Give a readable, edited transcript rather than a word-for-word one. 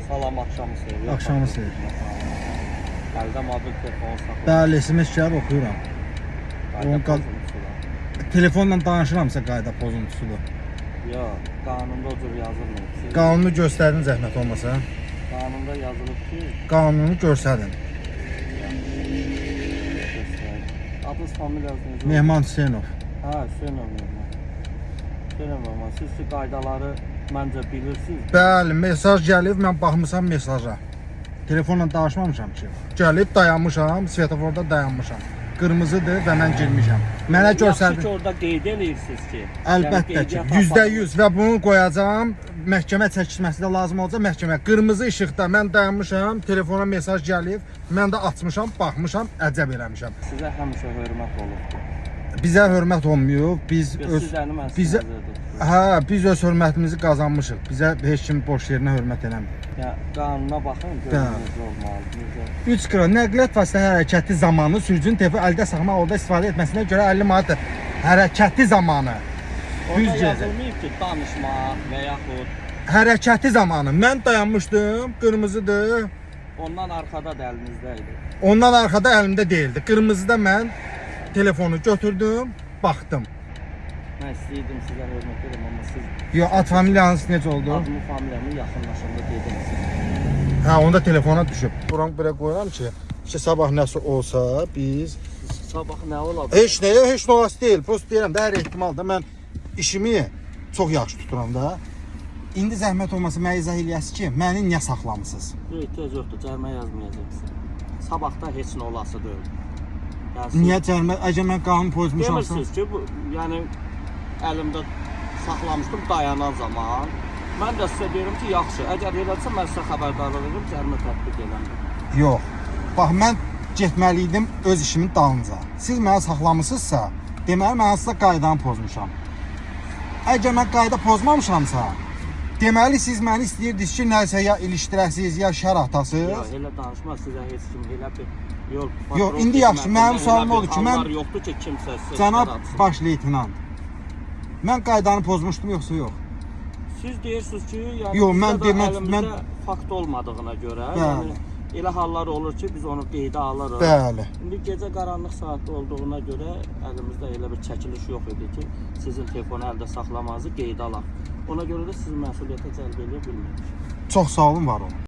Salam axşamı xeyir. Axşamı xeyir. Əldə mobil telefon saxlayır. Bəli, SMS gəlib oxuyuram. Qayda qal- pozuntusudur. Telefonla danışıramsa qayda pozuntusudur. Yox, qanunda o cür yazılmır. Siz Qanunu göstərdin zəhmət olmasa. qanunda yazılıb ki, Qanunu göstərdin. adınız, familiyanız necə? Mehman Hüseynov. Hə, Hüseynov Mehman. Hüseynov Mehman, siz ki qaydaları məncə bilirsiniz. Bəli, mesaj gəlib, mən baxmışam mesaja. Telefonla danışmamışam ki. Gəlib dayanmışam, svetoforda dayanmışam. Qırmızıdır və mən girmişəm. Mənə Yaxşı ki, göstərdin. orada qeyd edirsiniz ki. Əlbəttə ki, %100 və bunu qoyacağam. Məhkəmə çəkilməsi də lazım olacaq. Məhkəmə qırmızı işıqda mən dayanmışam, telefona mesaj gəlib, mən də açmışam, baxmışam, əcəb eləmişəm. Sizə həmişə hörmət olubdur. Bizə hörmət olmuyor. Biz öz bizə biz öz hörmətimizi qazanmışıq. Bizə heç kim boş yerinə hörmət eləmir. Ya qanuna baxın, görünüz olmalıdır. 3 kilo nəqliyyat vasitə hərəkəti zamanı sürücünün telefonu əldə saxlamaq, orada istifadə etməsinə görə 50 manat hərəkəti zamanı. Orada Düz cəza. yazılmayıb ki, danışmaq və yaxud Hərəkəti zamanı mən dayanmışdım, qırmızıdır. ondan arxada da əlinizdə idi. Ondan arxada əlimdə deyildi. Qırmızıda mən telefonu götürdüm, baxdım. Mən istəyirdim sizə hörmət edim, amma siz Yo, ad familiyanız necə oldu? adımı, familiyamı yaxınlaşanda dediniz. Hə, onda telefona düşüb. Buranı belə qoyuram ki, sabah nəsə olsa biz Sabah nə olar? heç nə olası deyil. Prost deyirəm də hər ehtimalda mən işimi çox yaxşı tuturam da. İndi zəhmət olmasa mənə izah eləyəsiz ki, məni niyə saxlamısınız? Ehtiyac yoxdur, cərimə yazmayacaqsınız. Sabahda heç nə olası deyil. Yəni, Niyə cərimə? Əgər mən qanun pozmuşamsa? demirsiniz ki, bu, yəni əlimdə saxlamışdım dayanan zaman. Mən də sizə deyirəm ki, yaxşı, əgər elədirsə mən sizə xəbərdarlıq edirəm, cərimə tətbiq eləmir. Yox. Bax, mən getməli idim öz işimin dalınca. Siz mənə saxlamısınızsa, deməli mən hansısa qaydanı pozmuşam. Əgər mən qayda pozmamışamsa, deməli siz məni istəyirdiniz ki, nəsə ya ilişdirəsiniz, ya şər atasınız. Yox, elə danışma sizə heç kim elə bir yol. Yox, indi yaxşı, mənim sualım odur ki, mən yoxdur ki, kimsə sizə cənab şər atsın. baş leytenant. Mən qaydanı pozmuşdum yoxsa yox? Siz deyirsiniz ki, yəni Yox, mən bizdə də demə- əlimizdə mən- fakt olmadığına görə, Bəli. yəni elə hallar olur ki, biz onu qeydə alırıq. Bəli. İndi gecə qaranlıq saatda olduğuna görə əlimizdə elə bir çəkiliş yox idi ki, sizin telefonu əldə saxlamanızı qeydə alaq. Ona görə də sizi məsuliyyətə cəlb edə bilmirik. Çox sağ olun, var olun.